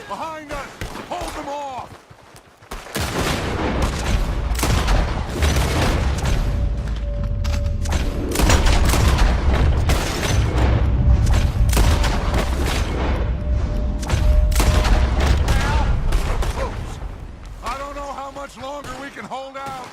Behind us! Hold them off! I don't know how much longer we can hold out.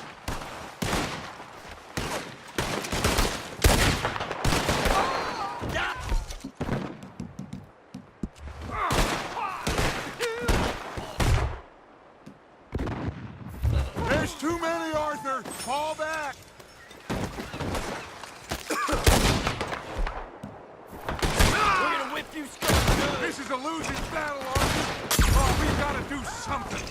There's too many, Arthur! Fall back! We're gonna whip you scum good. This is a losing battle, Arthur! Oh, we've gotta do something!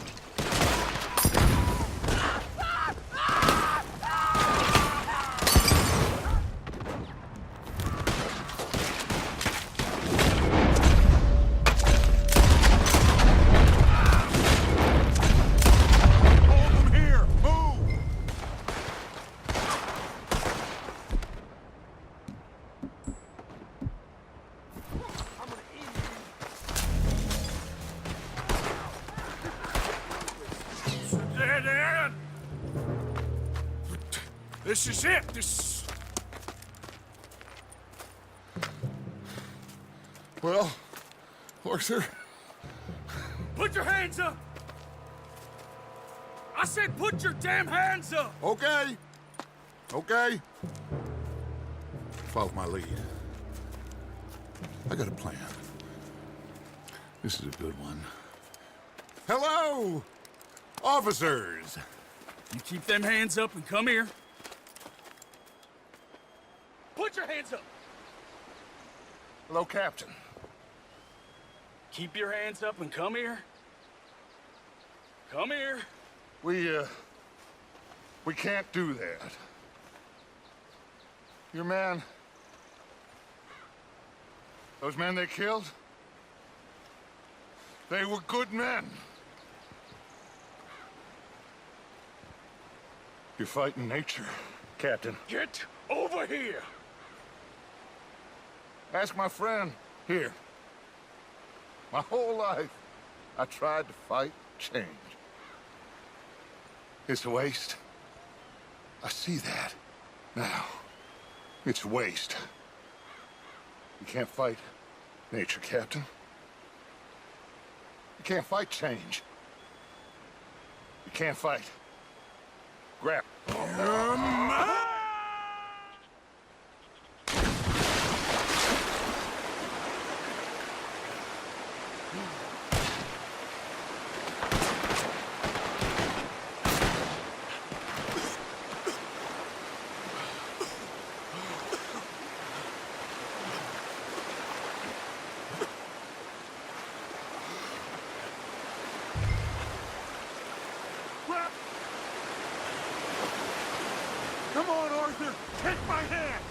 Hold them here! Move! Dead end! This is it! Well, Arthur... Put your hands up! I said put your damn hands up! Okay. Okay. Follow my lead. I got a plan. This is a good one. Hello, officers! You keep them hands up and come here. Put your hands up! Hello, Captain. Keep your hands up and come here. Come here. We can't do that. Your man... Those men they killed? They were good men. You're fighting nature, Captain. Get over here! Ask my friend here. My whole life, I tried to fight change. It's a waste. I see that now. It's a waste. You can't fight nature, Captain. You can't fight change. You can't fight. Grab. Come on, Arthur! Take my hand!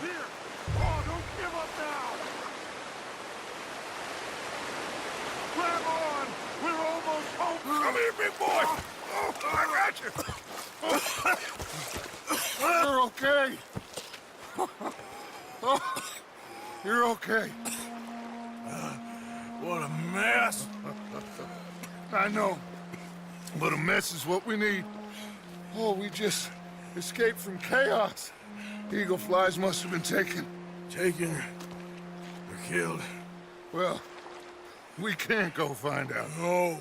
Here! Oh, don't give up now! Grab on! We're almost home! Come here, big boy! Oh, I got you! You're okay! Oh, you're okay. What a mess! I know, but a mess is what we need. Oh, we just escaped from chaos. Eagle flies must have been taken. Taken or killed? Well, we can't go find out. No,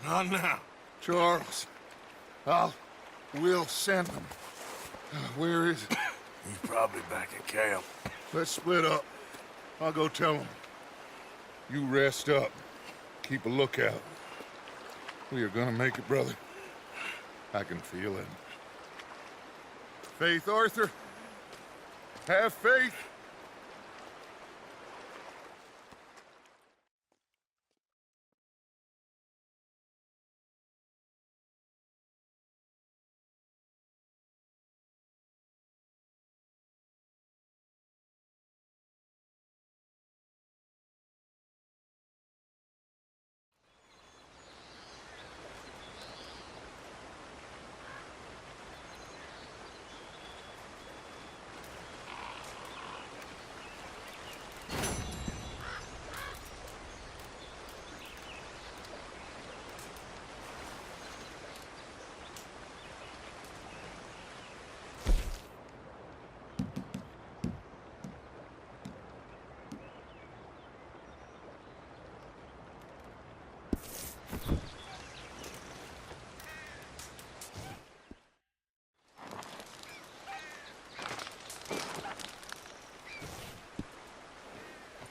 not now. Charles, we'll send them. Where is it? He's probably back at camp. Let's split up. I'll go tell them. You rest up. Keep a lookout. We are gonna make it, brother. I can feel it. Faith, Arthur. Have faith.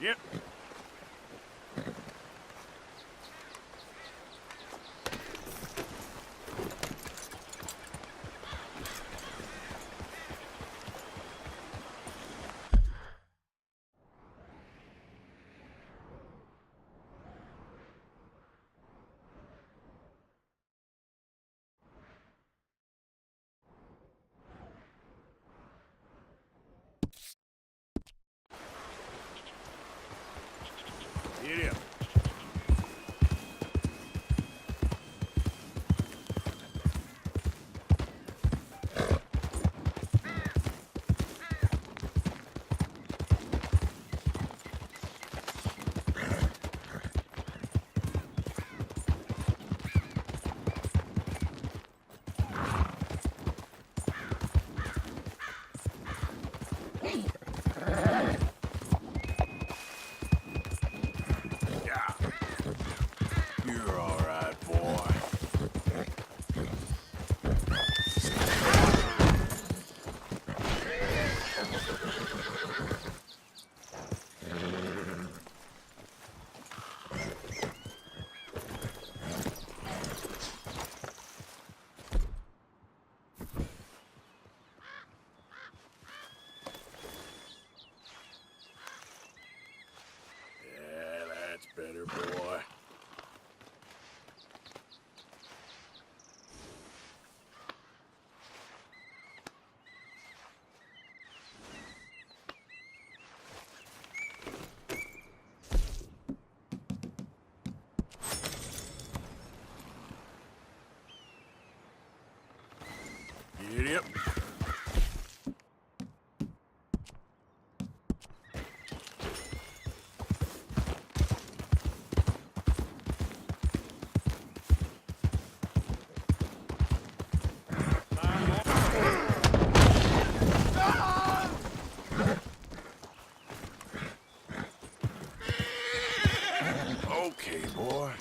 Yep. Get up. You're all right, boy. Yeah, that's better, boy. Get up. Okay, boy.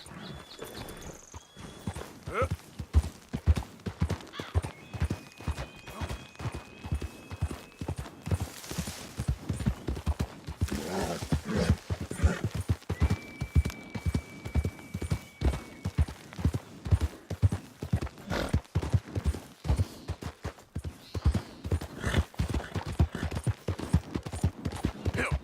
Up. Help.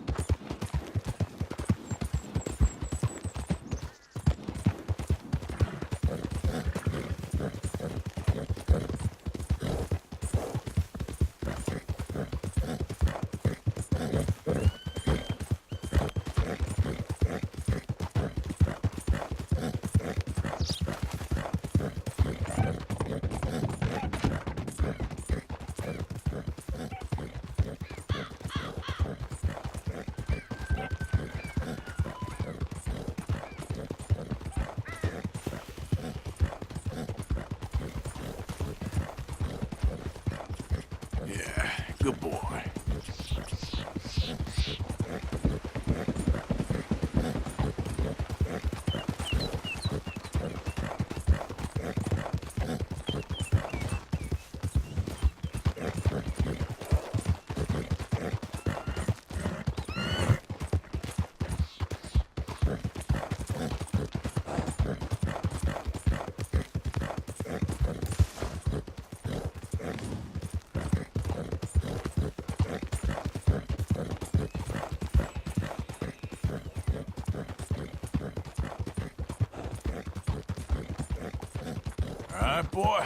All right, boy?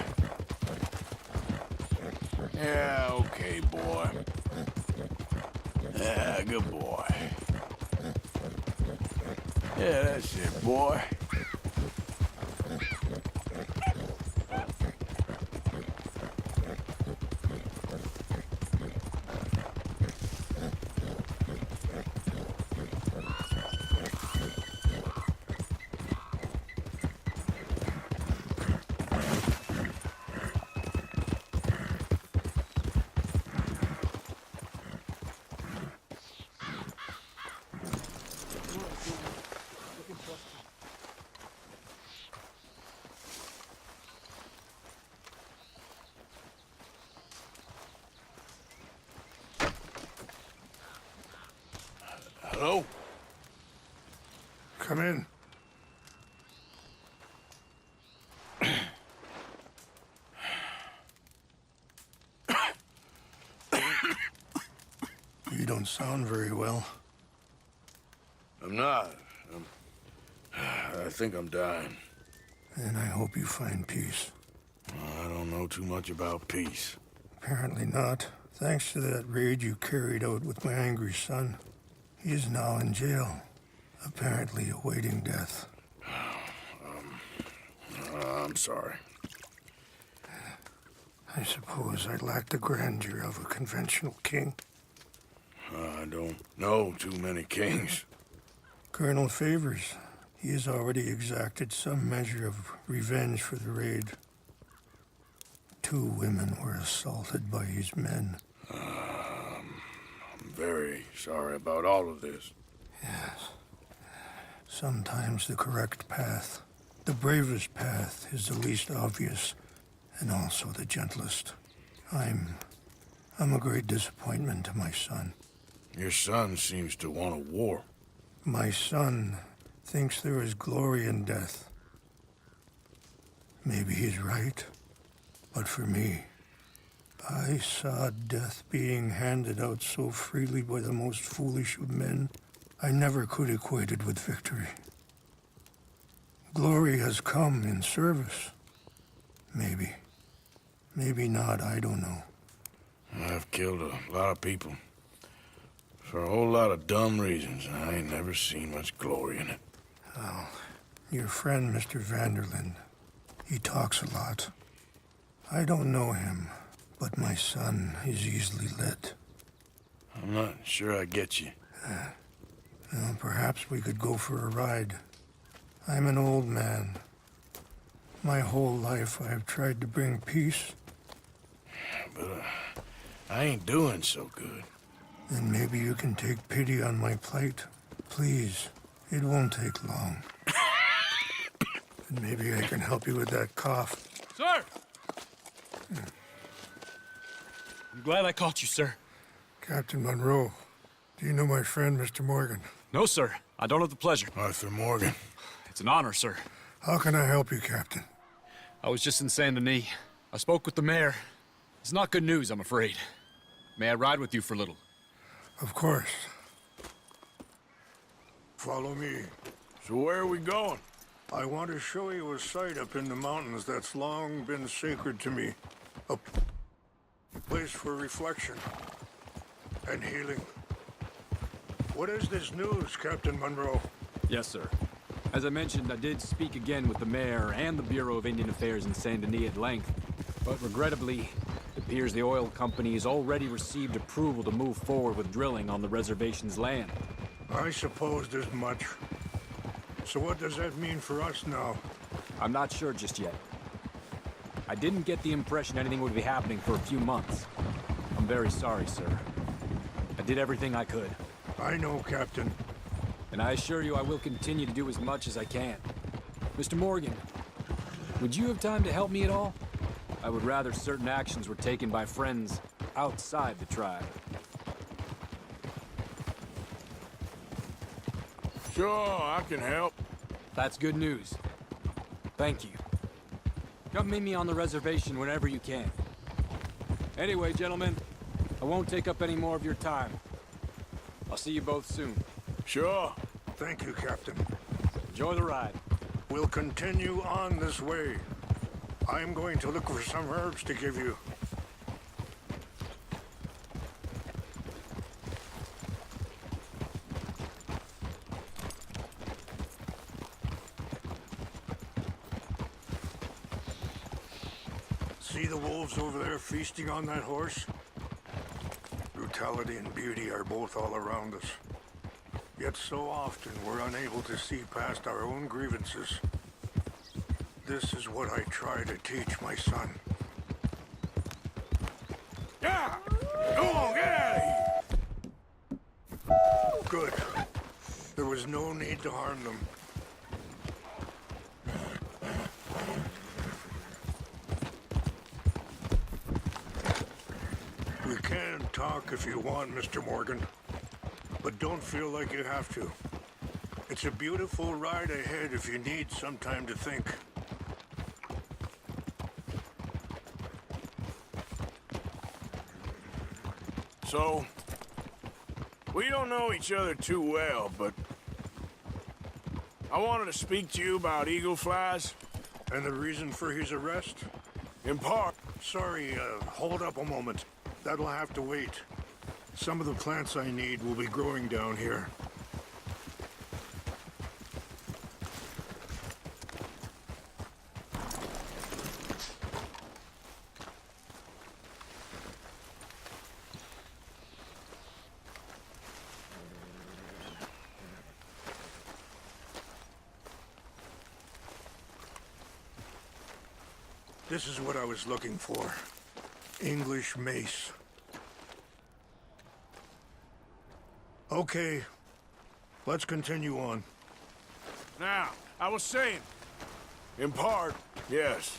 Yeah, okay, boy. Yeah, good boy. Yeah, that's it, boy. Hello? Come in. You don't sound very well. I'm not. I think I'm dying. And I hope you find peace. I don't know too much about peace. Apparently not. Thanks to that raid you carried out with my angry son. He is now in jail, apparently awaiting death. I'm sorry. I suppose I lack the grandeur of a conventional king. I don't know too many kings. Colonel Favors, he has already exacted some measure of revenge for the raid. 2 women were assaulted by his men. I'm very sorry about all of this. Yes. Sometimes the correct path, the bravest path, is the least obvious, and also the gentlest. I'm a great disappointment to my son. Your son seems to want a war. My son thinks there is glory in death. Maybe he's right, but for me, I saw death being handed out so freely by the most foolish of men, I never could equate it with victory. Glory has come in service. Maybe. Maybe not, I don't know. I've killed a lot of people. For a whole lot of dumb reasons, and I ain't never seen much glory in it. Well, your friend, Mr. Vanderlyn, he talks a lot. I don't know him, but my son is easily led. I'm not sure I get you. Well, perhaps we could go for a ride. I'm an old man. My whole life I have tried to bring peace. But I ain't doing so good. Then maybe you can take pity on my plight. Please, it won't take long. And maybe I can help you with that cough. Sir! I'm glad I caught you, sir. Captain Monroe, do you know my friend, Mr. Morgan? No, sir. I don't have the pleasure. Arthur Morgan. It's an honor, sir. How can I help you, Captain? I was just in Saint Denis. I spoke with the mayor. It's not good news, I'm afraid. May I ride with you for a little? Of course. Follow me. So where are we going? I want to show you a site up in the mountains that's long been sacred to me. A place for reflection and healing. What is this news, Captain Monroe? Yes, sir. As I mentioned, I did speak again with the mayor and the Bureau of Indian Affairs in Saint Denis at length. But regrettably, it appears the oil company has already received approval to move forward with drilling on the reservation's land. I supposed as much. So what does that mean for us now? I'm not sure just yet. I didn't get the impression anything would be happening for a few months. I'm very sorry, sir. I did everything I could. I know, Captain. And I assure you I will continue to do as much as I can. Mr. Morgan, would you have time to help me at all? I would rather certain actions were taken by friends outside the tribe. Sure, I can help. That's good news. Thank you. Come meet me on the reservation whenever you can. Anyway, gentlemen, I won't take up any more of your time. I'll see you both soon. Sure. Thank you, Captain. Enjoy the ride. We'll continue on this way. I'm going to look for some herbs to give you. See the wolves over there feasting on that horse? Brutality and beauty are both all around us. Yet so often we're unable to see past our own grievances. This is what I try to teach my son. Yeah! Go on, get out of here! Good. There was no need to harm them. We can talk if you want, Mr. Morgan. But don't feel like you have to. It's a beautiful ride ahead if you need some time to think. So, we don't know each other too well, but I wanted to speak to you about eagle flies. And the reason for his arrest? In part, Sorry, hold up a moment. That'll have to wait. Some of the plants I need will be growing down here. This is what I was looking for. English mace. Okay, let's continue on. now, I was saying, in part, yes.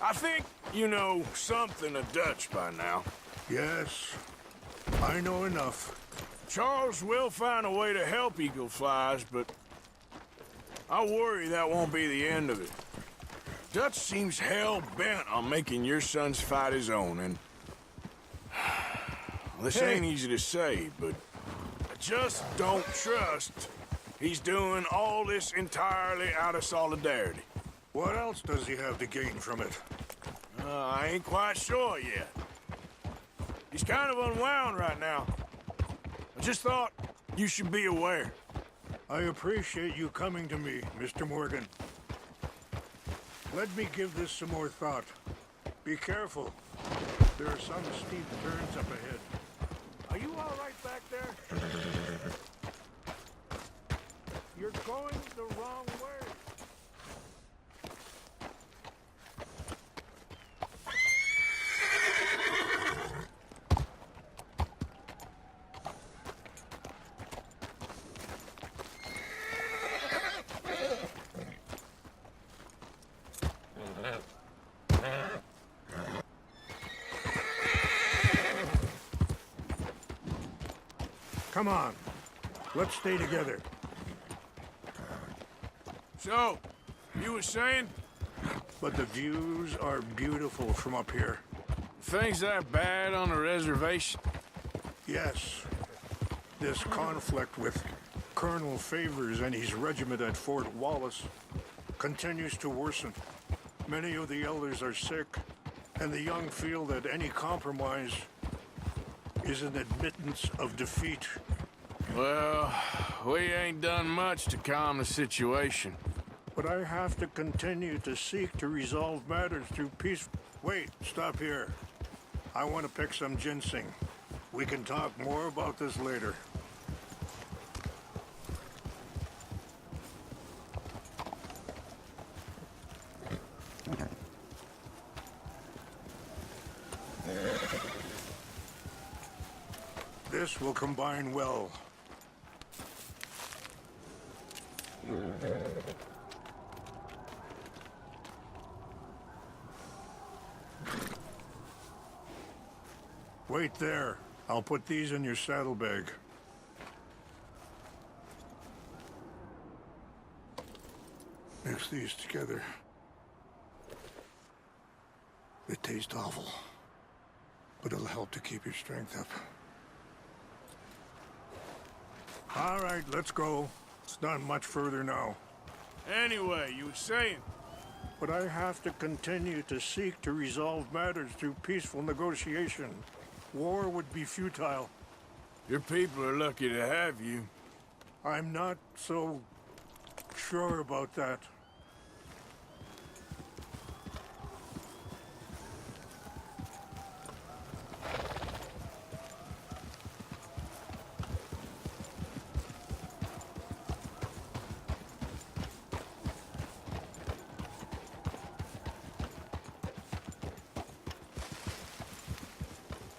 I think you know something of Dutch by now. Yes, I know enough. Charles will find a way to help eagle flies, but I worry that won't be the end of it. Dutch seems hell-bent on making your son's fight his own, and... this ain't easy to say, but I just don't trust he's doing all this entirely out of solidarity. What else does he have to gain from it? I ain't quite sure yet. He's kind of unwound right now. I just thought you should be aware. I appreciate you coming to me, Mr. Morgan. Let me give this some more thought. Be careful. There are some steep turns up ahead. Are you all right back there? You're going the wrong way. Come on. Let's stay together. So, you were saying? But the views are beautiful from up here. Things that bad on the reservation? Yes. This conflict with Colonel Favors and his regiment at Fort Wallace continues to worsen. Many of the elders are sick, and the young feel that any compromise is an admittance of defeat. Well, we ain't done much to calm the situation. But I have to continue to seek to resolve matters through peace. Wait, stop here. I want to pick some ginseng. We can talk more about this later. This will combine well. Wait there. I'll put these in your saddlebag. Mix these together. They taste awful, but it'll help to keep your strength up. All right, let's go. It's not much further now. Anyway, you were saying? but I have to continue to seek to resolve matters through peaceful negotiation. War would be futile. Your people are lucky to have you. I'm not so sure about that.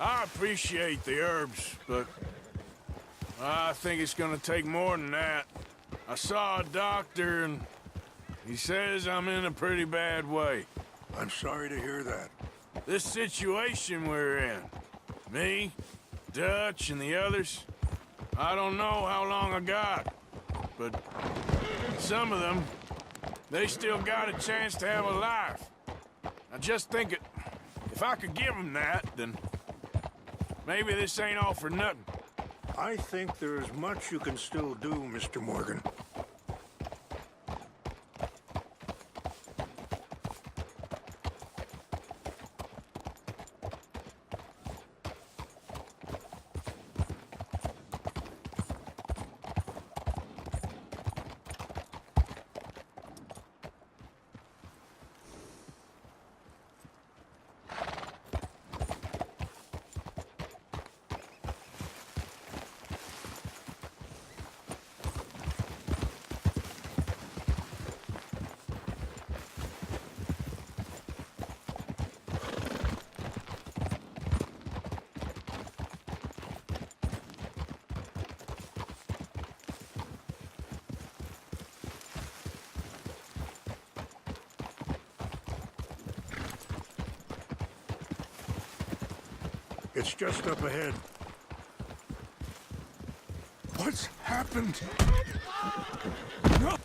I appreciate the herbs, but I think it's gonna take more than that. I saw a doctor and he says I'm in a pretty bad way. I'm sorry to hear that. This situation we're in, me, Dutch, and the others, I don't know how long I got, but some of them, they still got a chance to have a life. I just think if I could give them that, then maybe this ain't all for nothing. I think there is much you can still do, Mr. Morgan. It's just up ahead. What's happened? No!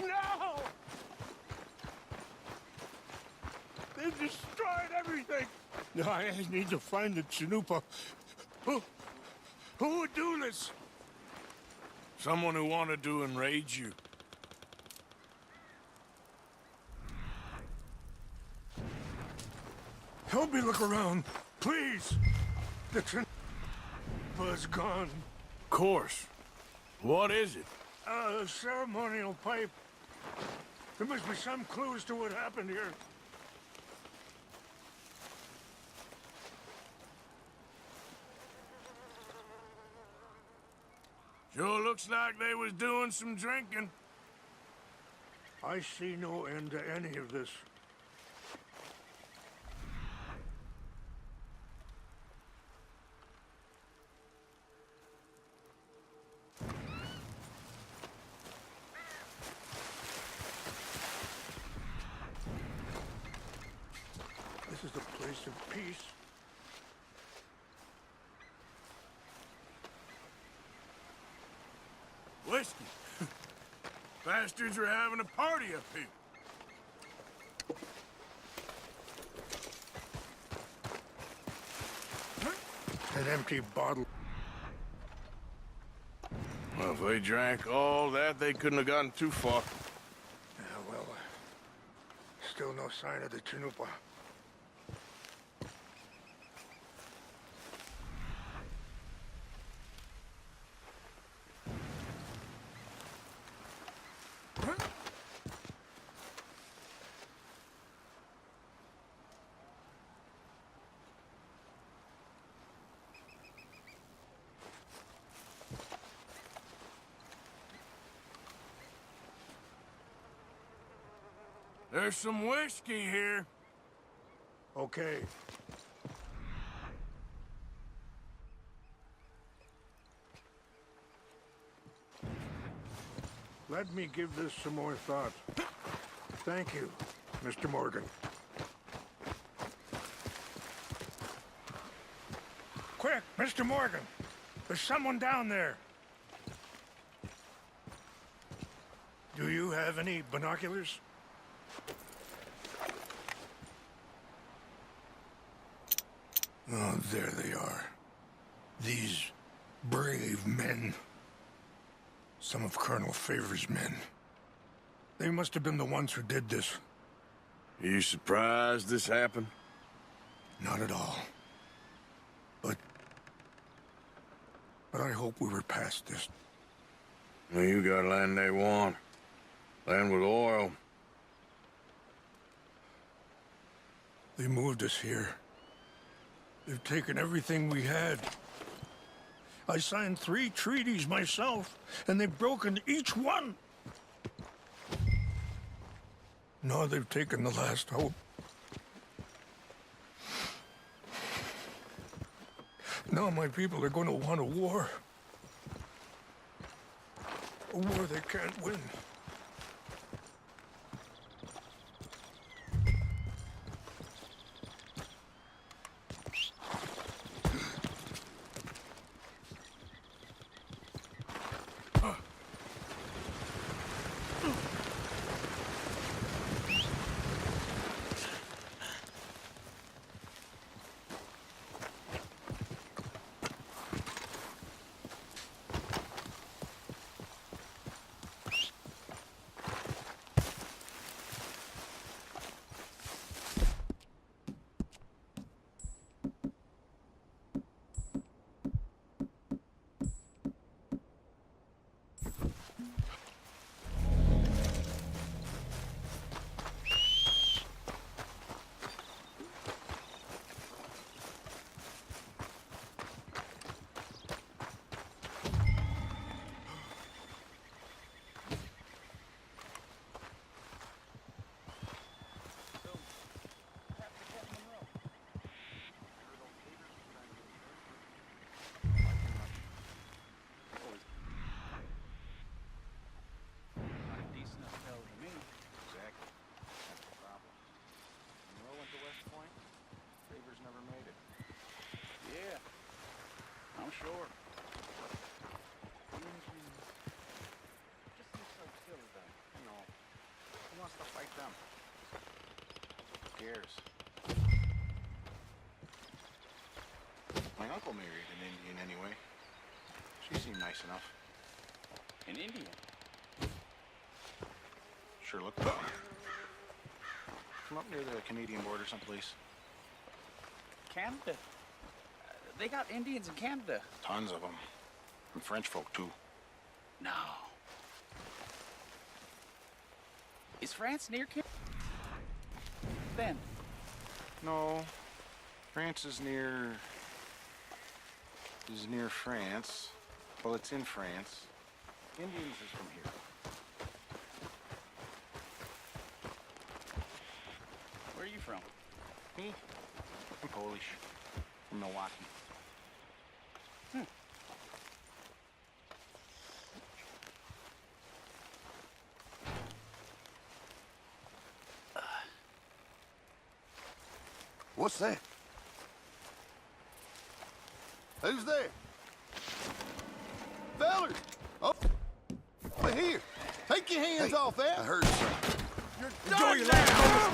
No! They destroyed everything! No, I need to find the Chanupa. Who would do this? Someone who wanted to enrage you. Help me look around, please. The Chanupa is gone. Of course. What is it? A ceremonial pipe. There must be some clues to what happened here. Sure looks like they was doing some drinking. I see no end to any of this. This is the place of peace. Whiskey. Bastards are having a party up here. An empty bottle. Well, if they drank all that, they couldn't have gotten too far. Yeah, well, still no sign of the Chanupa. There's some whiskey here. Okay. Let me give this some more thought. Thank you, Mr. Morgan. Quick, Mr. Morgan! There's someone down there. Do you have any binoculars? Oh, there they are. These brave men. Some of Colonel Favor's men. They must have been the ones who did this. Are you surprised this happened? Not at all. But I hope we were past this. Well, you got land they want. Land with oil. They moved us here. They've taken everything we had. I signed 3 treaties myself, and they've broken each one. Now they've taken the last hope. Now my people are going to want a war. A war they can't win. Sure. Just seems so silly then. You know, who wants to fight them? Who cares? My uncle married an Indian anyway. She seemed nice enough. An Indian? Sure looked like one. From up near the Canadian border someplace. Canada? They got Indians in Canada. Tons of them. And French folk, too. No. Is France near Canada? Then? No. France is near France. Well, it's in France. Indians is from here. Where are you from? Me? I'm Polish. From Milwaukee. What's that? Who's there? Fellers! Over here! Take your hands off that! I heard something. You're done your now!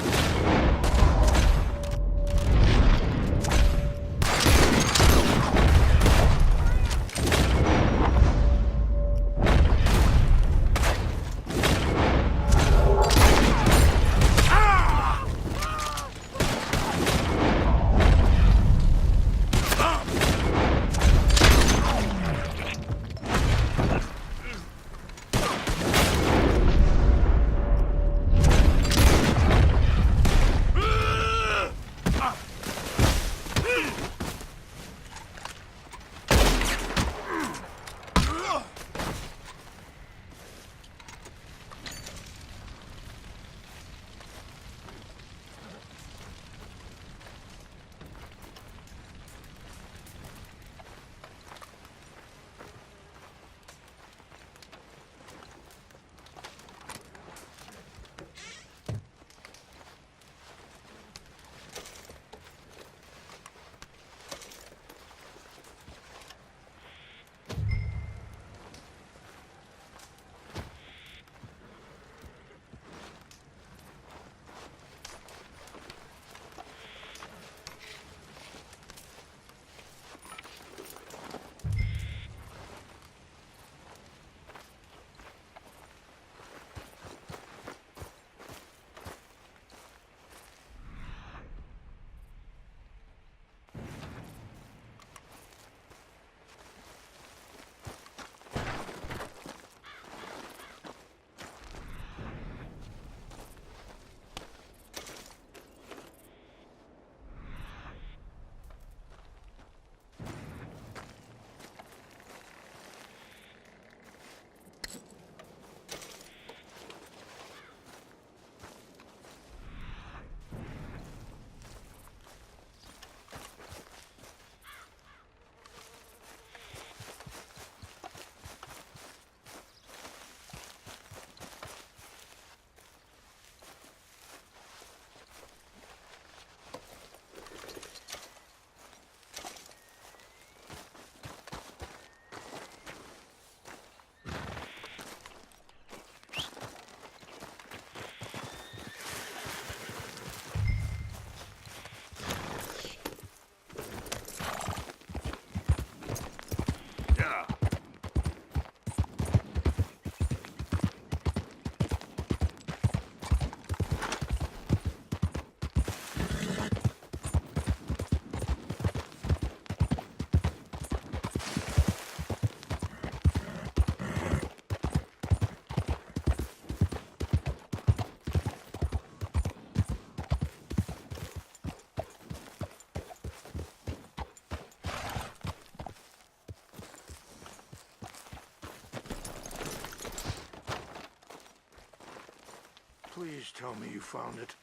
tell me you found it.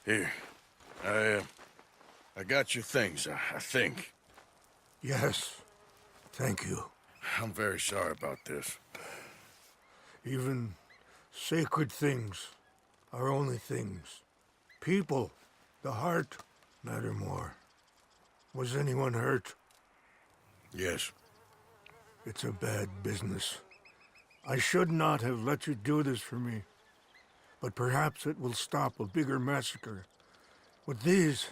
Here. I got your things, I think. Yes. Thank you. I'm very sorry about this. Even sacred things are only things. People, the heart, matter more. Was anyone hurt? Yes. It's a bad business. I should not have let you do this for me. But perhaps it will stop a bigger massacre. With these,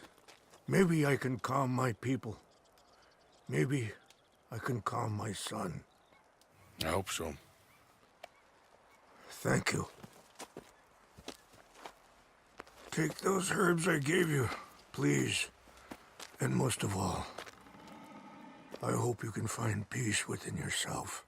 maybe I can calm my people. Maybe I can calm my son. I hope so. Thank you. Take those herbs I gave you, please. And most of all, I hope you can find peace within yourself.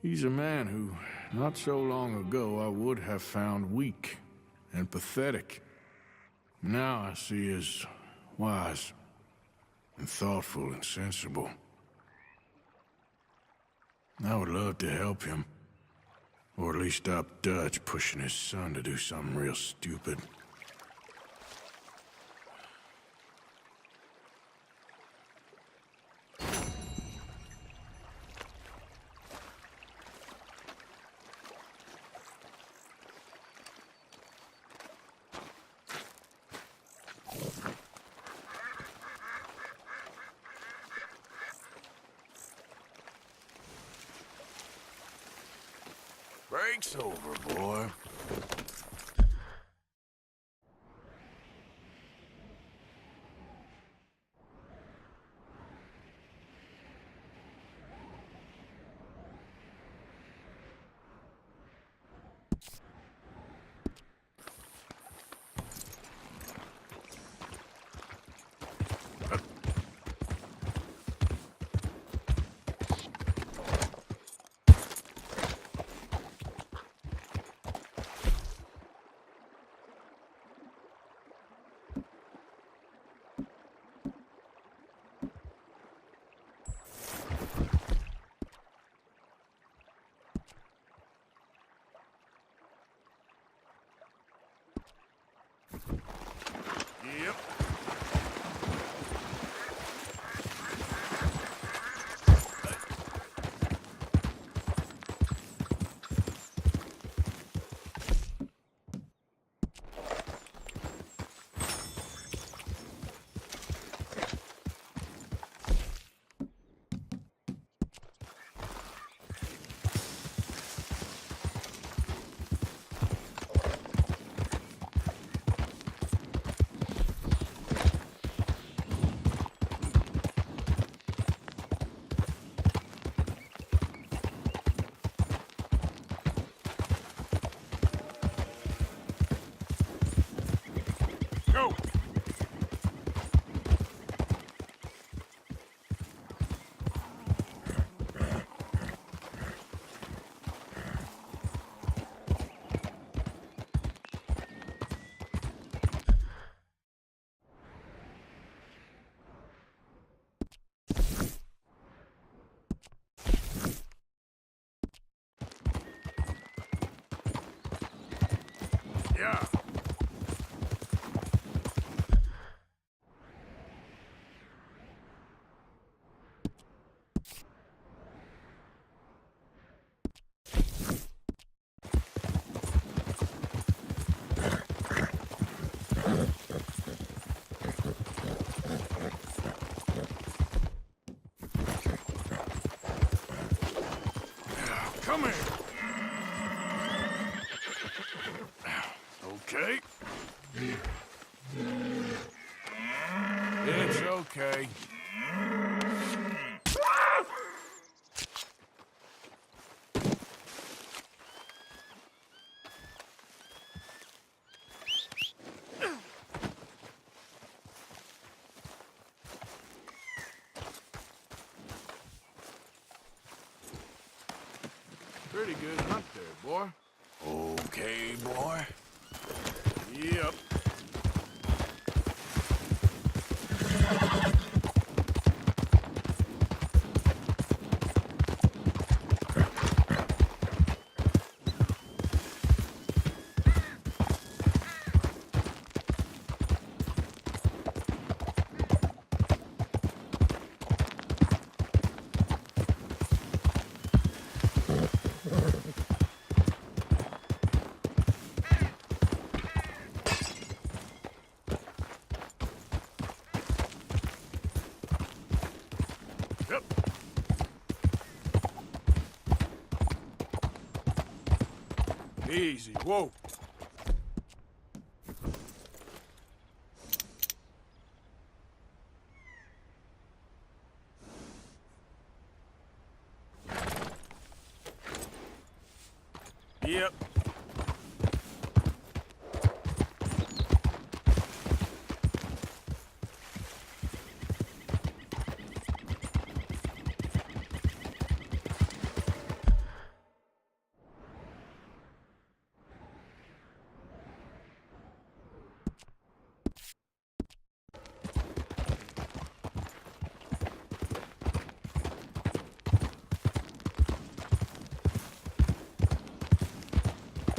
He's a man who, not so long ago, I would have found weak and pathetic. Now I see as wise and thoughtful and sensible. I would love to help him. Or at least stop Dutch pushing his son to do something real stupid. Break's over, boy. Yep. Go! Yeah. Come here. Okay. It's okay. Pretty good hunt there, boy. Okay, boy. Yep. Yep. Easy. Whoa. Yep.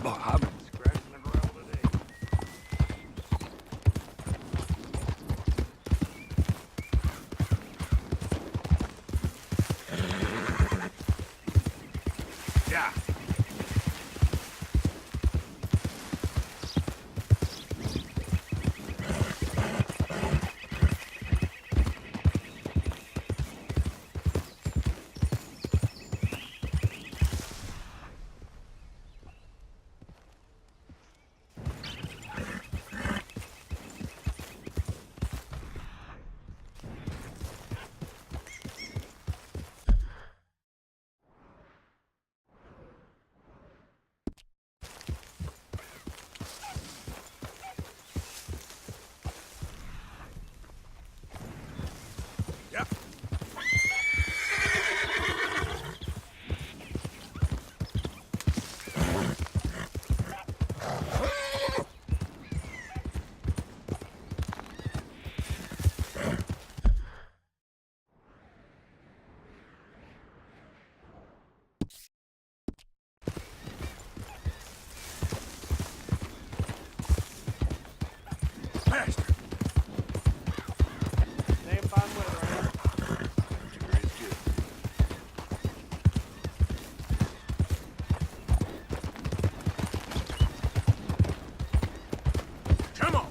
Oh, I've been scratching and rattling today. Yeah. Yep. Bastard. Same fine weather, Come on.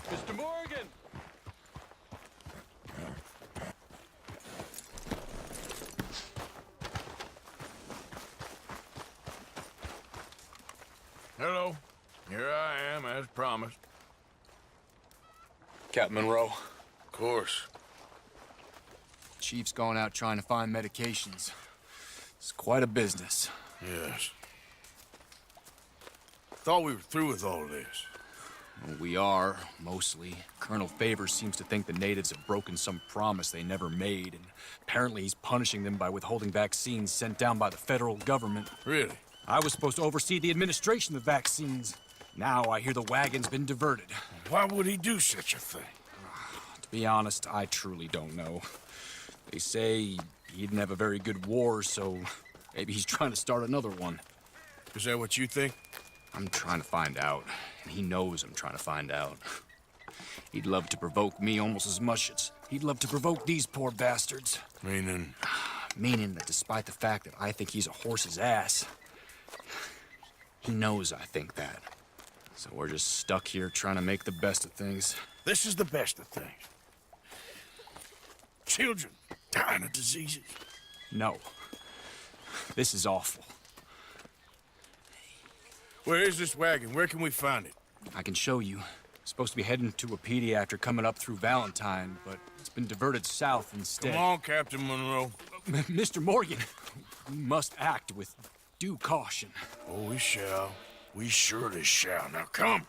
Mr. Morgan! Hello. Here I am, as promised. Captain Monroe, Of course. Chief's going out trying to find medications. It's quite a business. Yes. Thought we were through with all this. Well, we are, mostly. Colonel Favors seems to think the natives have broken some promise they never made, and apparently he's punishing them by withholding vaccines sent down by the federal government. Really? I was supposed to oversee the administration of vaccines. Now I hear the wagon's been diverted. Why would he do such a thing? To be honest, I truly don't know. They say he didn't have a very good war, so maybe he's trying to start another one. Is that what you think? I'm trying to find out, and he knows I'm trying to find out. He'd love to provoke me almost as much as he'd love to provoke these poor bastards. Meaning? Meaning that despite the fact that I think he's a horse's ass, he knows I think that. So we're just stuck here trying to make the best of things. This is the best of things. Children dying of diseases. No. This is awful. Where is this wagon? Where can we find it? I can show you. Supposed to be heading to Wapiti after coming up through Valentine, but it's been diverted south instead. Come on, Captain Monroe. Mr. Morgan, we must act with due caution. Oh, we shall. We surely shall. Now come.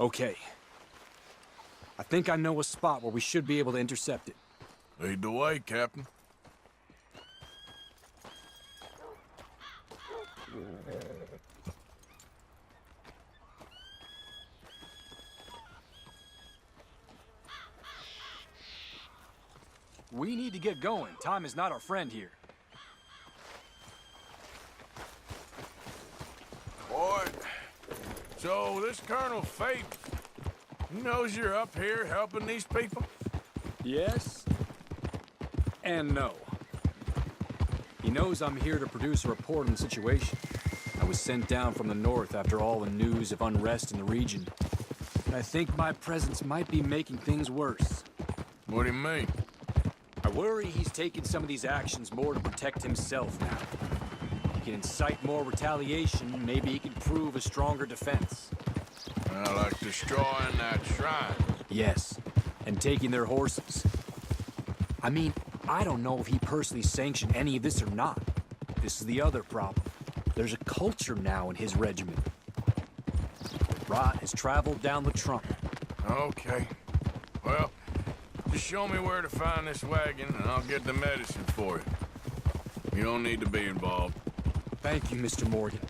Okay. I think I know a spot where we should be able to intercept it. Lead the way, Captain. We need to get going. Time is not our friend here. Boy, so this Colonel Fate, he knows you're up here helping these people? Yes. And no. He knows I'm here to produce a report on the situation. I was sent down from the north after all the news of unrest in the region. And I think my presence might be making things worse. What do you mean? I worry he's taking some of these actions more to protect himself now. He can incite more retaliation, maybe he can prove a stronger defense. Like destroying that shrine. Yes, and taking their horses. I mean, I don't know if he personally sanctioned any of this or not. This is the other problem. There's a culture now in his regiment. Rot has traveled down the trunk. Okay. Well, just show me where to find this wagon, and I'll get the medicine for you. You don't need to be involved. Thank you, Mr. Morgan.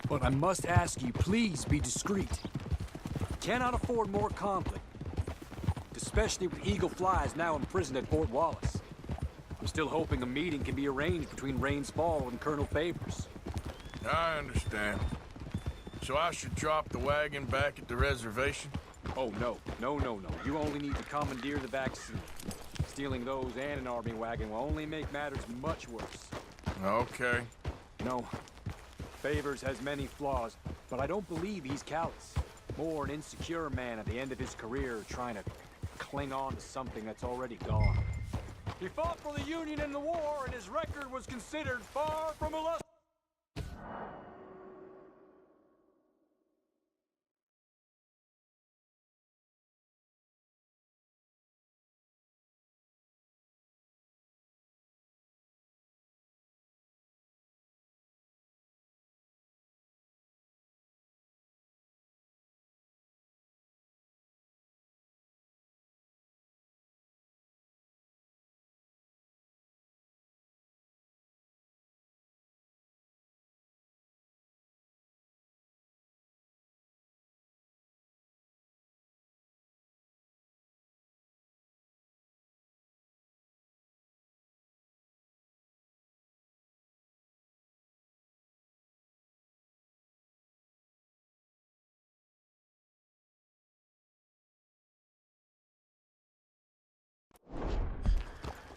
But I must ask you, please be discreet. Cannot afford more conflict. Especially with Eagle Flies now imprisoned at Fort Wallace. I'm still hoping a meeting can be arranged between Rains Fall and Colonel Favors. I understand. So I should drop the wagon back at the reservation? Oh, no. No. You only need to commandeer the vaccine. Stealing those and an army wagon will only make matters much worse. Okay. No. Favors has many flaws, but I don't believe he's callous. More an insecure man at the end of his career trying to cling on to something that's already gone. He fought for the Union in the war, and his record was considered far from illustrious.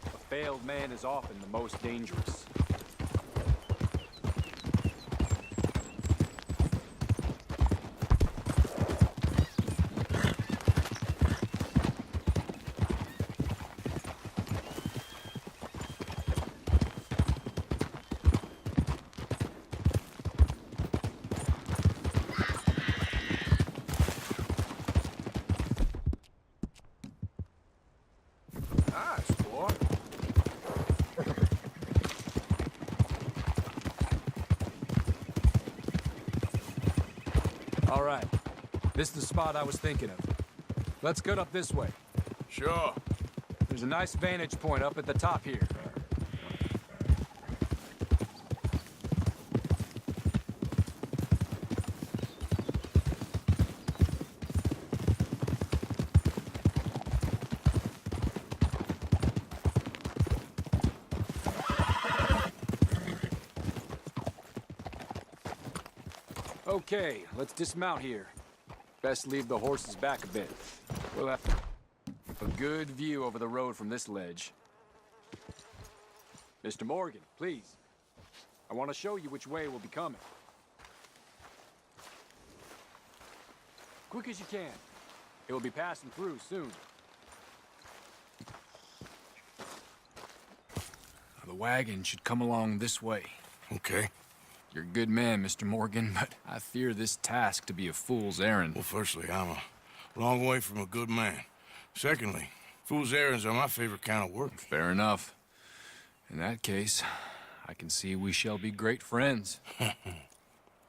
A failed man is often the most dangerous. Nice, boy. All right. This is the spot I was thinking of. Let's get up this way. Sure. There's a nice vantage point up at the top here. Okay, let's dismount here. Best leave the horses back a bit. We'll have a good view over the road from this ledge. Mr. Morgan, please. I want to show you which way we'll be coming. Quick as you can. It will be passing through soon. The wagon should come along this way. Okay. You're a good man, Mr. Morgan, but I fear this task to be a fool's errand. Well, firstly, I'm a long way from a good man. Secondly, fool's errands are my favorite kind of work. Fair enough. In that case, I can see we shall be great friends.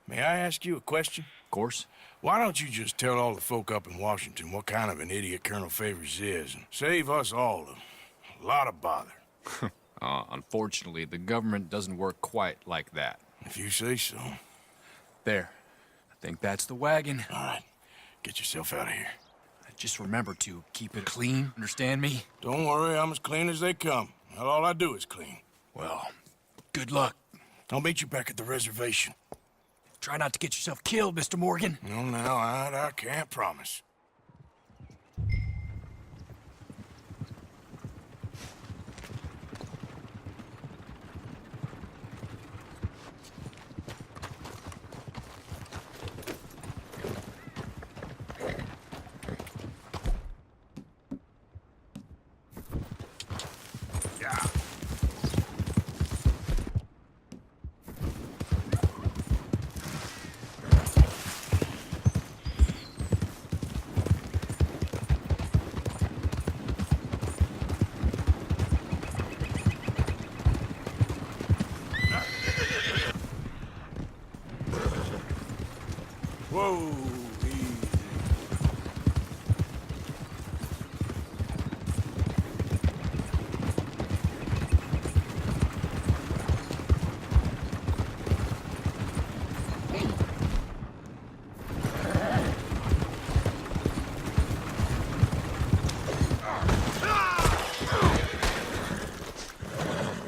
May I ask you a question? Of course. Why don't you just tell all the folk up in Washington what kind of an idiot Colonel Favors is and save us all a lot of bother? Unfortunately, the government doesn't work quite like that. If you say so. There. I think that's the wagon. All right. Get yourself out of here. Just remember to keep it clean, understand me? Don't worry, I'm as clean as they come. Not all I do is clean. Well, good luck. I'll meet you back at the reservation. Try not to get yourself killed, Mr. Morgan. No, now, I can't promise. Whoa, easy.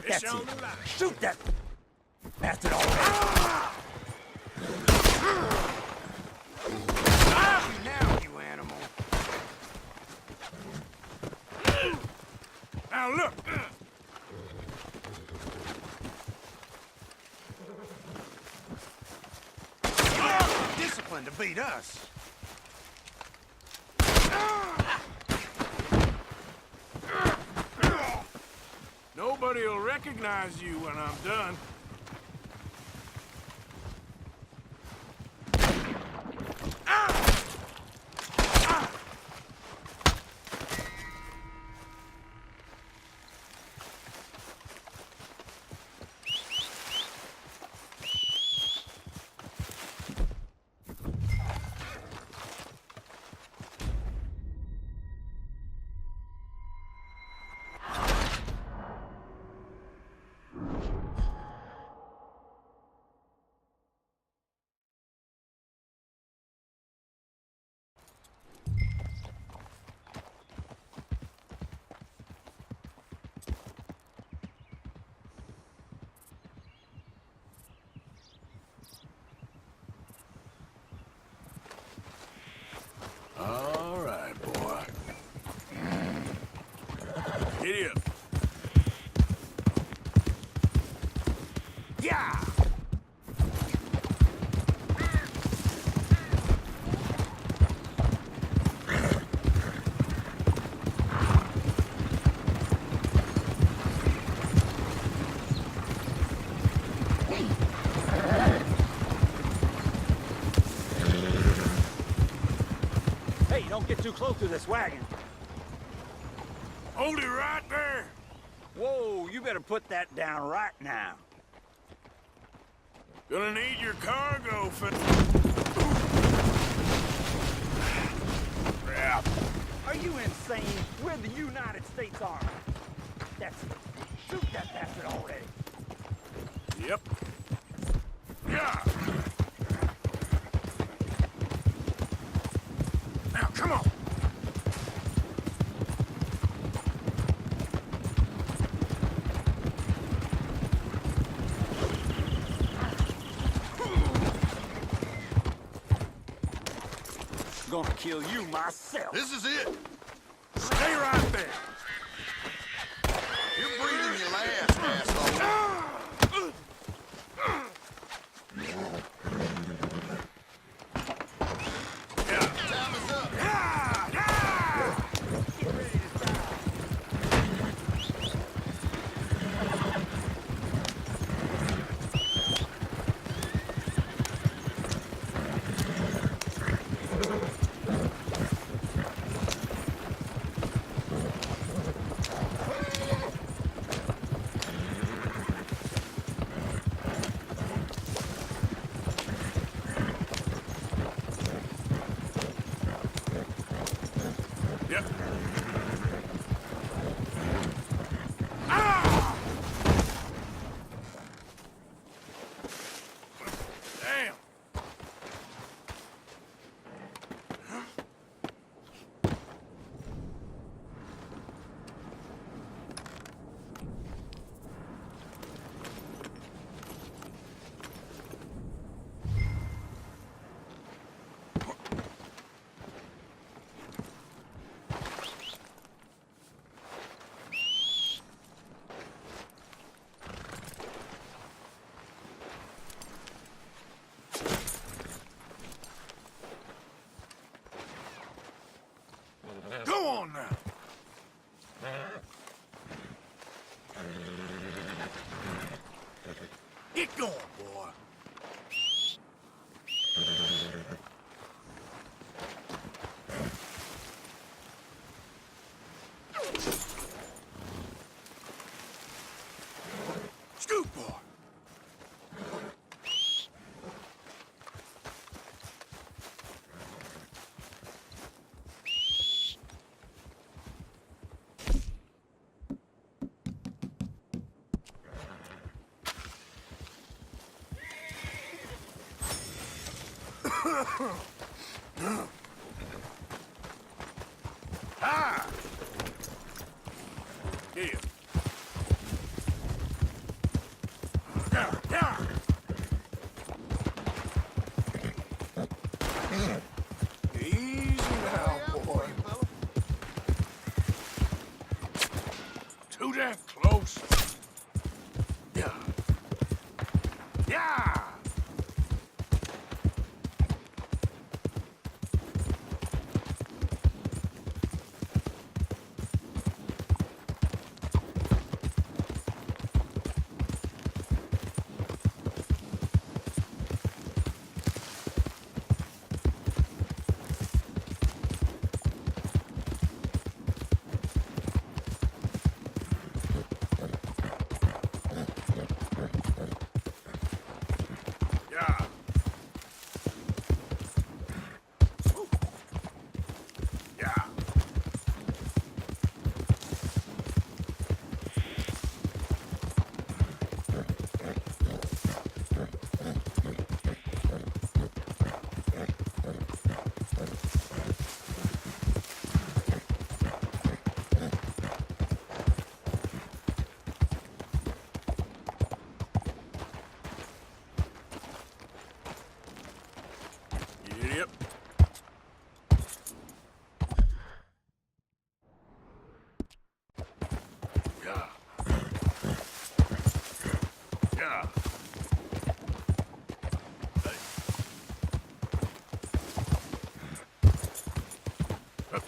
That's it. Shoot that bastard already. Now, you animal. Now look! Discipline to beat us. Nobody will recognize you when I'm done. All right, boy. Giddy up. Yeah! Hey, don't get too close to this wagon. Hold it right there. Whoa, you better put that down right now. Gonna need your cargo for... Crap. Are you insane? We're the United States Army. That's it. Shoot that bastard already. Yep. Yeah. Now, come on. gonna kill you myself. This is it. Stay right there. You're breathing your last, asshole. Time is up. Yep. Damn. Go on now. Get going, boy. Scoot, boy. Ah! Here. Yeah. Easy now, boy. Too damn close. Yeah. Yeah! Yeah. Ooh. Yeah. Yep. Yeah. Yeah. Hey. Up.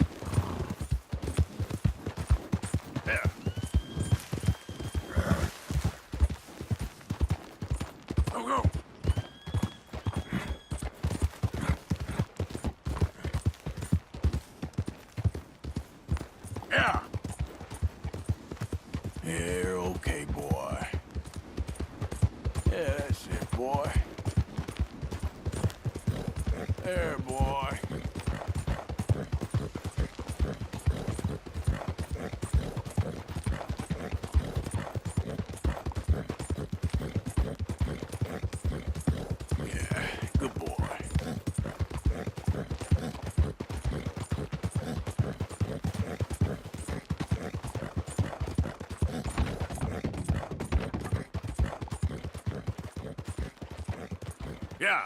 Yeah. Go, go. Yeah. Yeah, okay, boy. Yeah, that's it, boy. There, boy. Yeah, good boy. Yeah.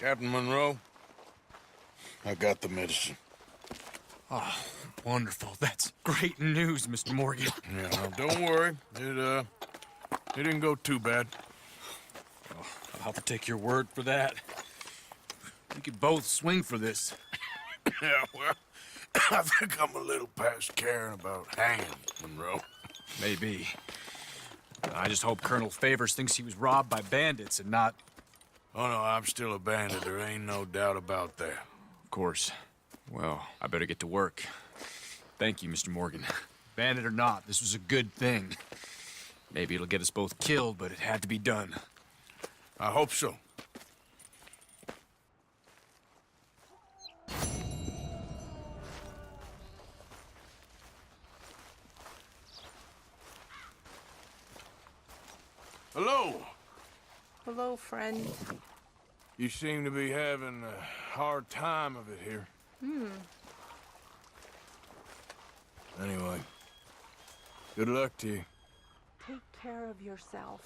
Captain Monroe, I got the medicine. Oh, wonderful. That's great news, Mr. Morgan. Yeah, now, don't worry. It didn't go too bad. I'll have to take your word for that. We could both swing for this. Yeah, well, I think I'm a little past caring about hanging, Monroe. Maybe. I just hope Colonel Favors thinks he was robbed by bandits and not... Oh, no, I'm still a bandit. There ain't no doubt about that. Of course. Well, I better get to work. Thank you, Mr. Morgan. Bandit or not, this was a good thing. Maybe it'll get us both killed, but it had to be done. I hope so. Hello. Hello, friend. You seem to be having a hard time of it here. Anyway, good luck to you. Take care of yourself.